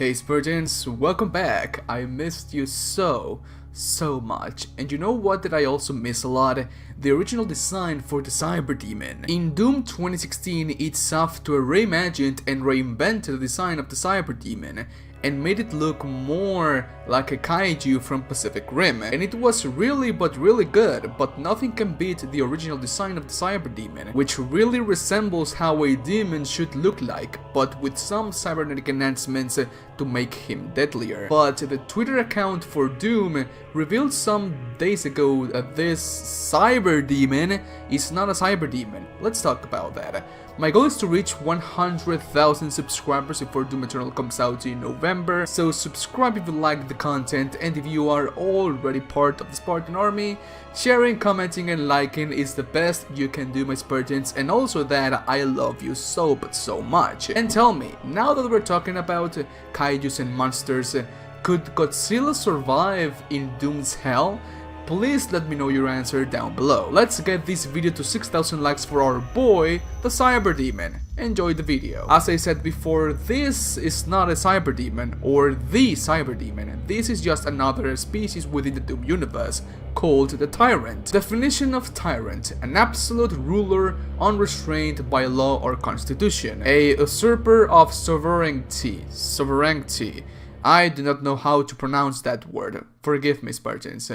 Hey Spartans, welcome back. I missed you so much. And you know what did I also miss a lot? The original design for the Cyberdemon. In Doom 2016, id Software reimagined and reinvented the design of the Cyberdemon and made it look more like a kaiju from Pacific Rim. And it was really good, but nothing can beat the original design of the Cyberdemon, which really resembles how a demon should look like, but with some cybernetic enhancements to make him deadlier. But the Twitter account for Doom revealed some days ago that this Cyberdemon is not a Cyberdemon. Let's talk about that. My goal is to reach 100,000 subscribers before Doom Eternal comes out in November, so subscribe if you like the content, and if you are already part of the Spartan army, sharing, commenting and liking is the best you can do, my Spartans, and also that I love you so much. And tell me, now that we're talking about kaijus and monsters, could Godzilla survive in Doom's hell? Please let me know your answer down below. Let's get this video to 6,000 likes for our boy, the Cyberdemon. Enjoy the video. As I said before, this is not a Cyberdemon or the Cyberdemon. This is just another species within the Doom universe called the Tyrant. Definition of Tyrant: an absolute ruler unrestrained by law or constitution. A usurper of sovereignty. I do not know how to pronounce that word. Forgive me, Spartans.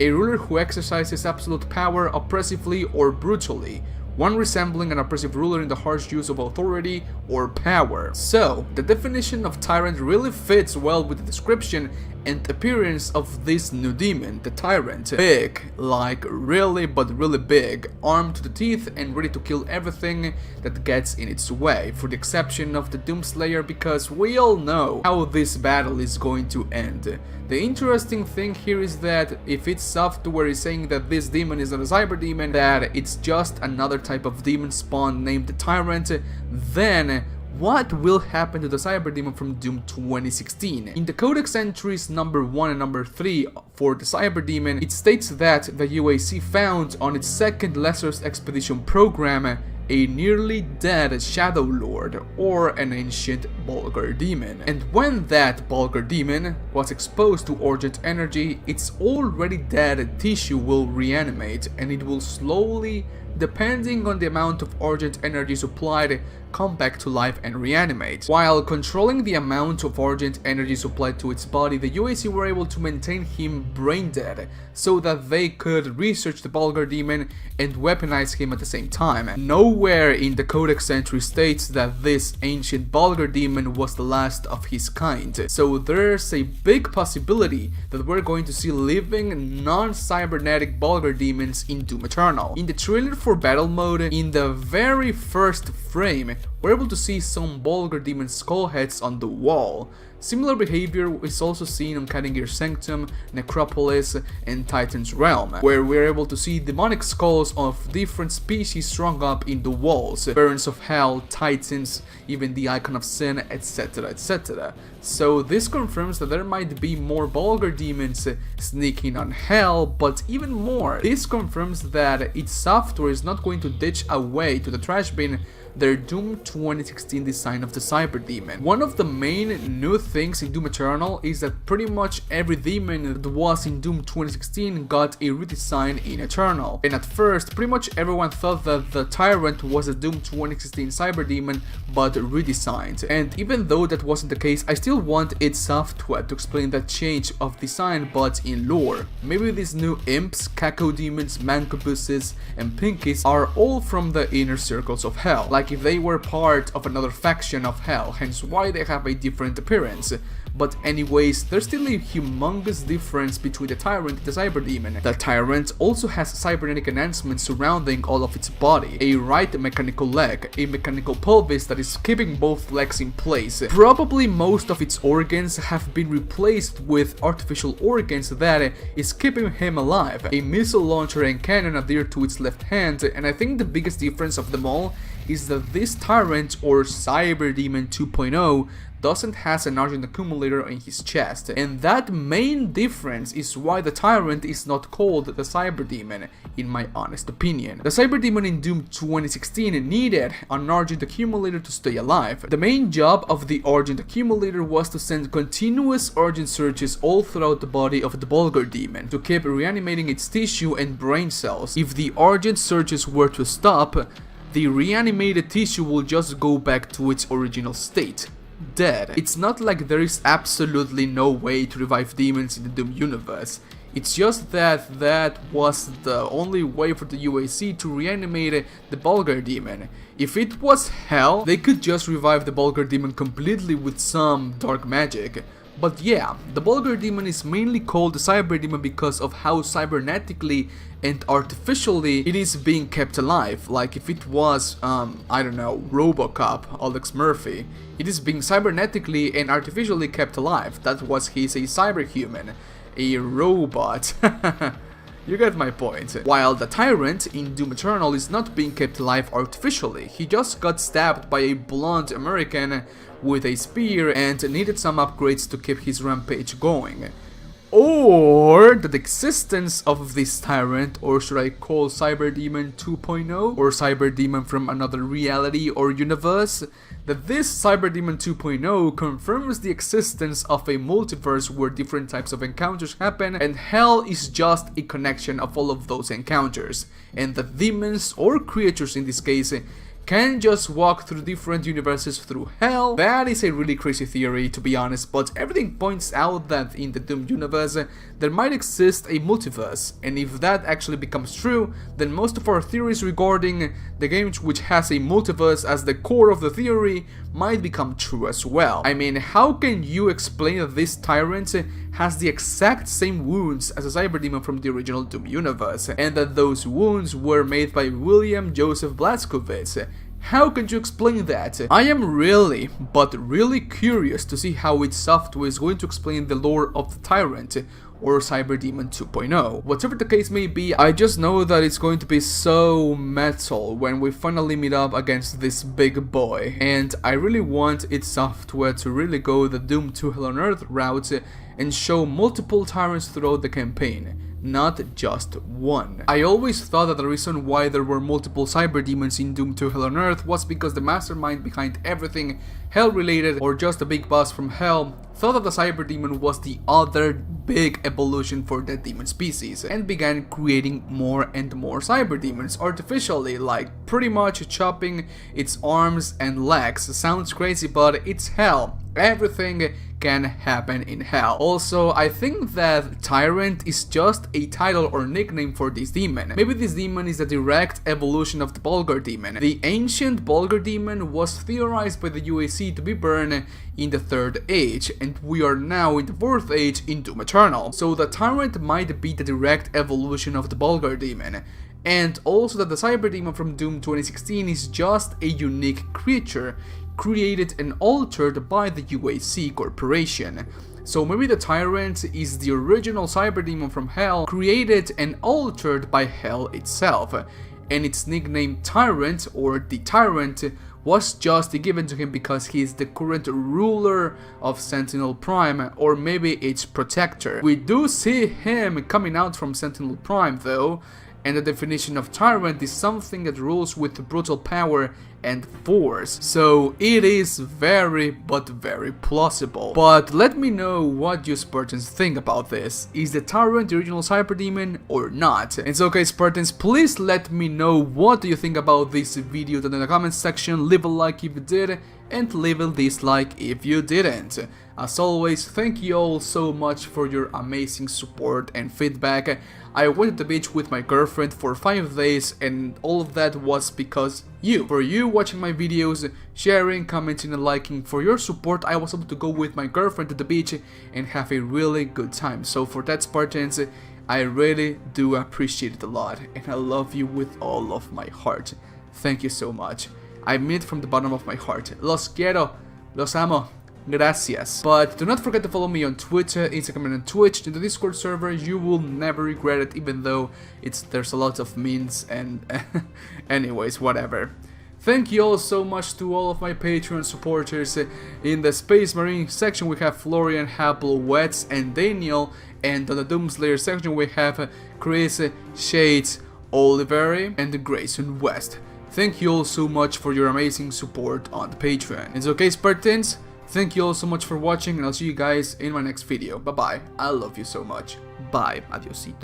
A ruler who exercises absolute power oppressively or brutally, one resembling an oppressive ruler in the harsh use of authority or power. So, the definition of Tyrant really fits well with the description and appearance of this new demon, the Tyrant. Big, like really big, armed to the teeth and ready to kill everything that gets in its way, for the exception of the Doomslayer, because we all know how this battle is going to end. The interesting thing here is that if id Software is saying that this demon is not a Cyberdemon, that it's just another type of demon spawn named the Tyrant, then what will happen to the Cyberdemon from Doom 2016? In the Codex entries number 1 and number 3 for the Cyberdemon, it states that the UAC found on its second Lesser's Expedition program a nearly dead Shadow Lord, or an ancient Bulgar demon. And when that Bulgar demon was exposed to Urgent energy, its already dead tissue will reanimate, and it will slowly, depending on the amount of Urgent energy supplied, come back to life and reanimate. While controlling the amount of Urgent energy supplied to its body, the UAC were able to maintain him brain dead, so that they could research the Bulgar demon and weaponize him at the same time. Nowhere in the Codex entry states that this ancient Bulgar demon was the last of his kind, so there's a big possibility that we're going to see living, non-cybernetic Bulgar demons in Doom Eternal. In the trailer for battle mode, in the very first frame, we're able to see some Bulgar demon skull heads on the wall. Similar behavior is also seen on Gear Sanctum, Necropolis, and Titan's Realm, where we're able to see demonic skulls of different species strung up in the walls, Barons of Hell, Titans, even the Icon of Sin, etc. So this confirms that there might be more Bulgar demons sneaking on Hell, but even more, this confirms that id Software is not going to ditch away to the trash bin their Doom 2016 design of the Cyberdemon. One of the main new things in Doom Eternal is that pretty much every demon that was in Doom 2016 got a redesign in Eternal. And at first, pretty much everyone thought that the Tyrant was a Doom 2016 Cyberdemon, but redesigned. And even though that wasn't the case, I still want id Software to explain that change of design, but in lore. Maybe these new imps, cacodemons, mancobuses, and pinkies are all from the inner circles of Hell, like if they were part of another faction of Hell, hence why they have a different appearance. But anyways, there's still a humongous difference between the Tyrant and the Cyberdemon. The Tyrant also has cybernetic enhancements surrounding all of its body, a right mechanical leg, a mechanical pelvis that is keeping both legs in place. Probably most of its organs have been replaced with artificial organs that is keeping him alive, a missile launcher and cannon adhere to its left hand, and I think the biggest difference of them all is that this Tyrant, or Cyberdemon 2.0, doesn't have an Argent accumulator in his chest, and that main difference is why the Tyrant is not called the Cyberdemon, in my honest opinion. The Cyberdemon in Doom 2016 needed an Argent accumulator to stay alive. The main job of the Argent accumulator was to send continuous Argent surges all throughout the body of the Bulgar demon, to keep reanimating its tissue and brain cells. If the Argent surges were to stop, the reanimated tissue will just go back to its original state, dead. It's not like there is absolutely no way to revive demons in the Doom universe. It's just that that was the only way for the UAC to reanimate the Bulgar demon. If it was hell, they could just revive the Bulgar demon completely with some dark magic. But yeah, the Bulgar demon is mainly called the Cyberdemon because of how cybernetically and artificially it is being kept alive. Like if it was, I don't know, Robocop, Alex Murphy, it is being cybernetically and artificially kept alive. That was he's a cyberhuman, a robot. You get my point. While the Tyrant in Doom Eternal is not being kept alive artificially, he just got stabbed by a blonde American with a spear and needed some upgrades to keep his rampage going. Or the existence of this Tyrant, or should I call Cyberdemon 2.0, or Cyberdemon from another reality or universe, that this Cyberdemon 2.0 confirms the existence of a multiverse where different types of encounters happen, and hell is just a connection of all of those encounters, and the demons, or creatures in this case, can just walk through different universes through hell. That is a really crazy theory, to be honest, but everything points out that in the Doom universe there might exist a multiverse, and if that actually becomes true, then most of our theories regarding the game which has a multiverse as the core of the theory might become true as well. I mean, how can you explain that this Tyrant has the exact same wounds as a Cyberdemon from the original Doom universe, and that those wounds were made by William Joseph Blazkowicz? How can you explain that? I am really, but really curious to see how its software is going to explain the lore of the Tyrant, or Cyberdemon 2.0. Whatever the case may be, I just know that it's going to be so metal when we finally meet up against this big boy, and I really want its software to really go the Doom 2 Hell on Earth route and show multiple Tyrants throughout the campaign, not just one. I always thought that the reason why there were multiple Cyberdemons in Doom 2 Hell on Earth was because the mastermind behind everything hell related, or just a big boss from hell, thought that the Cyberdemon was the other big evolution for that demon species, and began creating more and more Cyberdemons artificially, like pretty much chopping its arms and legs. Sounds crazy, but it's hell. Everything can happen in hell. Also, I think that Tyrant is just a title or nickname for this demon. Maybe this demon is a direct evolution of the Bulgar demon. The ancient Bulgar demon was theorized by the UAC to be burned in the 3rd age, and we are now in the 4th age in Doom Eternal. So the Tyrant might be the direct evolution of the Bulgar demon. And also that the Cyberdemon from Doom 2016 is just a unique creature, created and altered by the UAC corporation. So maybe the Tyrant is the original Cyberdemon from Hell, created and altered by Hell itself, and its nickname Tyrant, or the Tyrant, was just given to him because he is the current ruler of Sentinel Prime, or maybe its protector. We do see him coming out from Sentinel Prime though, and the definition of Tyrant is something that rules with brutal power and force, so it is very but very plausible. But let me know what you Spartans think about this. Is the Tyrant the original Cyberdemon or not? And so okay Spartans, please let me know what do you think about this video down in the comments section. Leave a like if you did, and leave a dislike if you didn't. As always, thank you all so much for your amazing support and feedback. I went to the beach with my girlfriend for 5 days, and all of that was because you. For you watching my videos, sharing, commenting and liking, for your support, I was able to go with my girlfriend to the beach and have a really good time. So for that Spartans, I really do appreciate it a lot, and I love you with all of my heart. Thank you so much. I mean it from the bottom of my heart. Los quiero, los amo. Gracias. But do not forget to follow me on Twitter, Instagram and Twitch, in the Discord server. You will never regret it, even though there's a lot of memes and anyways, whatever. Thank you all so much to all of my Patreon supporters. In the Space Marine section we have Florian, Happel, Wets and Daniel, and on the Doomslayer section we have Chris, Shades, Oliver and Grayson West. Thank you all so much for your amazing support on the Patreon. It's okay, Spartans? Thank you all so much for watching, and I'll see you guys in my next video. Bye bye. I love you so much. Bye. Adiosito.